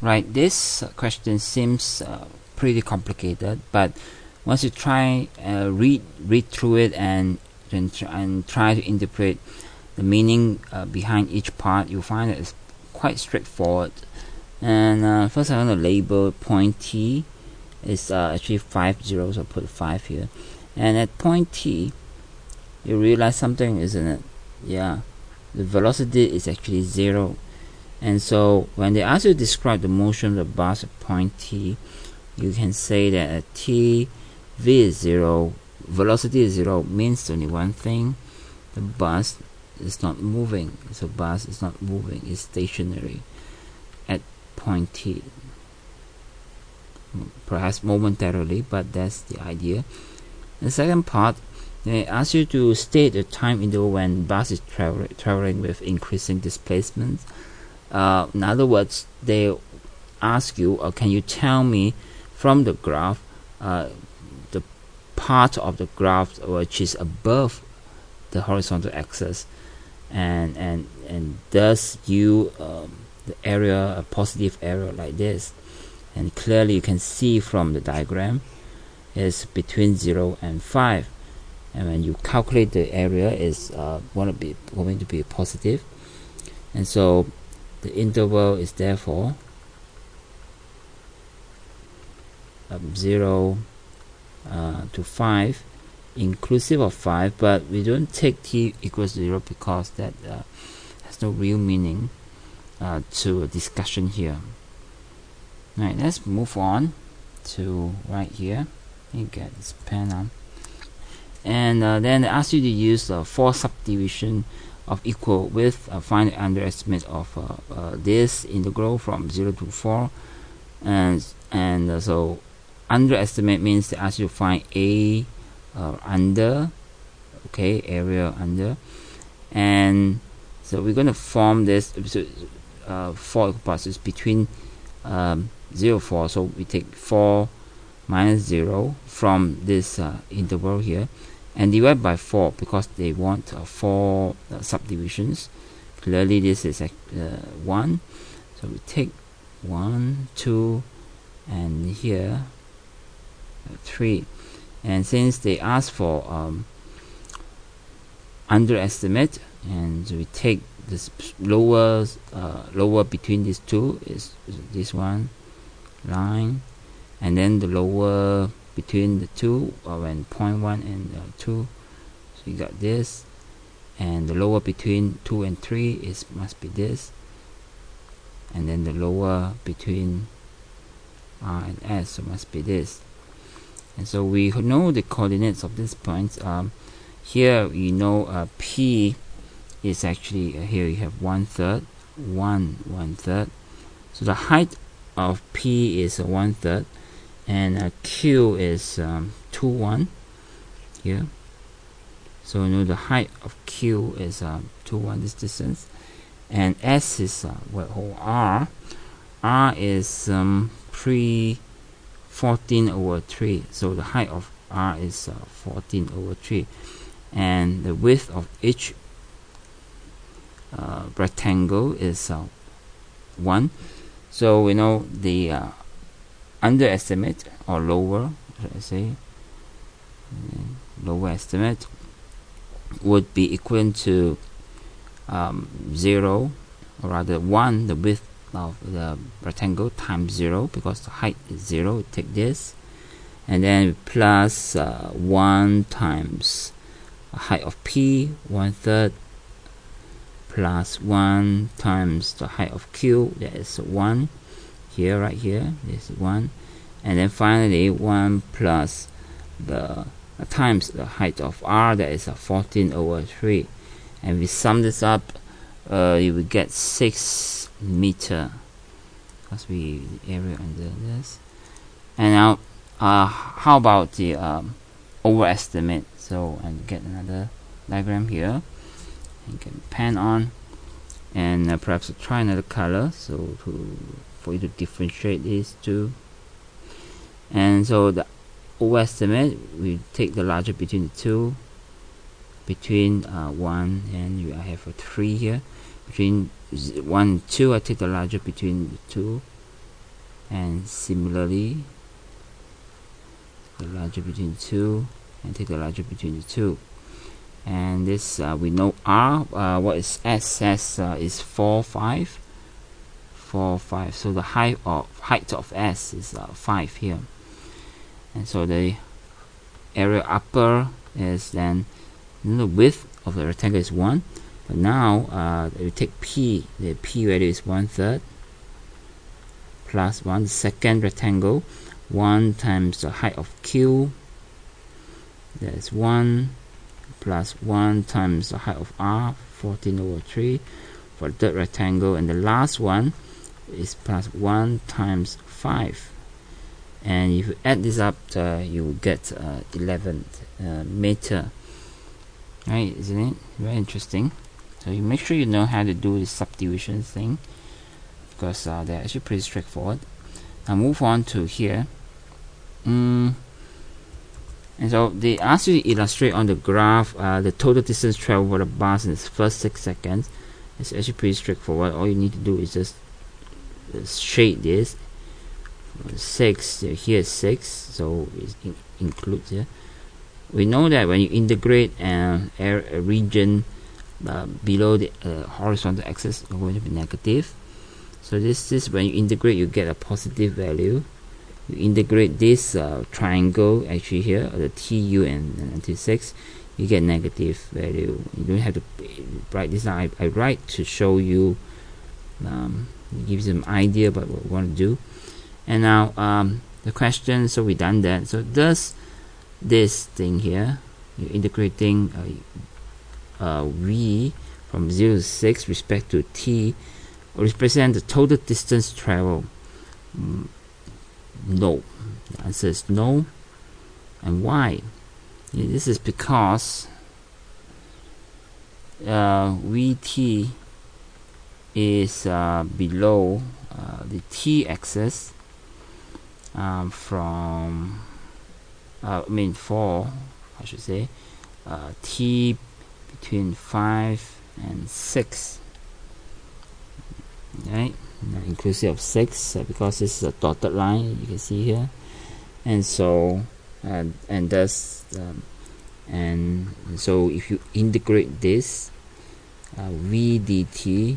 Right, this question seems pretty complicated, but once you try read through it and try to interpret the meaning behind each part, you'll find that it's quite straightforward. And first I want to label point T is actually 5 zeros, so I'll put 5 here. And at point T, you realize something, isn't it? Yeah, the velocity is actually 0. And so when they ask you to describe the motion of the bus at point T, you can say that at T, V is 0, velocity is 0, means only one thing: the bus is not moving. So bus is not moving, it's stationary at point T. Perhaps momentarily, but that's the idea. The second part, they ask you to state the time interval when bus is traveling with increasing displacement. In other words, they ask you, can you tell me from the graph, the part of the graph which is above the horizontal axis, and thus you the area, a positive area like this, and clearly you can see from the diagram is between 0 and 5, and when you calculate the area is going to be positive, and so the interval is therefore 0 to 5, inclusive of 5, but we don't take t equals 0 because that has no real meaning to a discussion here. Right, let's move on to right here. You get this pen on, and then they ask you to use 4 subdivision of equal width, find the underestimate of this integral from 0 to 4, and so underestimate means they ask you to find a under, okay, area under, and so we're going to form this 4 equal parts is between 0 4, so we take 4 minus 0 from this interval here and divide by 4 because they want 4 subdivisions. Clearly this is 1, so we take 1, 2, and here 3, and since they ask for underestimate, and so we take this lower between these two is this one line, and then the lower between the two when 0.1 and 2, so you got this, and the lower between 2 and 3 is must be this, and then the lower between R and S, so must be this. And so we know the coordinates of these points. Here we know P is actually here you have 1/3, 1/3. So the height of P is 1/3, and Q is 2, 1 here. So you know the height of Q is 2, 1 this distance, and S is R. R is 14/3. So the height of R is 14/3, and the width of each rectangle is 1. So we know the underestimate or lower, should I say, lower estimate would be equivalent to 0, or rather 1, the width of the rectangle, times 0 because the height is 0. Take this, and then plus 1 times the height of P, 1/3, plus 1 times the height of Q, that is 1 here, right here, this is 1, and then finally 1 plus the times the height of R, that is 14/3, and we sum this up, you will get 6 meter because we area under this. And now how about the overestimate? So and get another diagram here, and get pen on, and perhaps try another color so for you to differentiate these two. And so the overestimate, we take the larger between the two, between 1 and I have a 3 here, between 1 and 2 I take the larger between the two, and similarly the larger between 2 and take the larger between the 2. And this we know R, what is S? S is 4, 5. 4, 5. So the height of S is 5 here. And so the area upper is then the width of the rectangle is 1. But now we take P. The P value is 1/3 plus 1. The second rectangle, 1 times the height of Q. That's 1 plus 1 times the height of R, 14/3 for the third rectangle. And the last one is plus 1 times 5. And if you add this up, you will get 11 meter. Right, isn't it? Very interesting. So you make sure you know how to do this subdivision thing, because they're actually pretty straightforward. Now move on to here. And so they ask you to illustrate on the graph the total distance traveled for the bus in the first 6 seconds. It's actually pretty straightforward. All you need to do is just shade this. 6 here is 6, so it includes here. We know that when you integrate a region below the horizontal axis, it's going to be negative. So this is when you integrate, you get a positive value. You integrate this triangle actually here, the TU and 96, you get negative value. You don't have to write this down. I write to show you, give you some idea about what we want to do. And now the question, so we done that. So does this thing here, you're integrating V from 0 to 6 respect to T, represent the total distance traveled? No. The answer is no. And why? This is because VT is below the T axis from for I should say T between 5 and 6, right? Inclusive of 6, because this is a dotted line, you can see here. And so and thus and so if you integrate this, V dt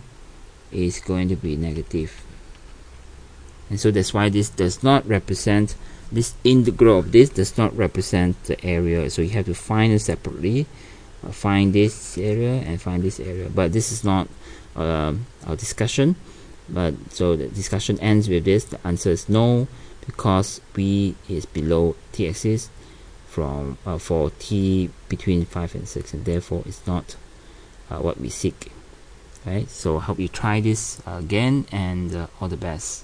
is going to be negative. And so that's why this does not represent, this integral of this does not represent the area. So you have to find it separately, find this area and find this area. But this is not our discussion. But so the discussion ends with this. The answer is no, because V is below T axis from for T between 5 and 6, and therefore it's not what we seek. Right? So I hope you try this again, and all the best.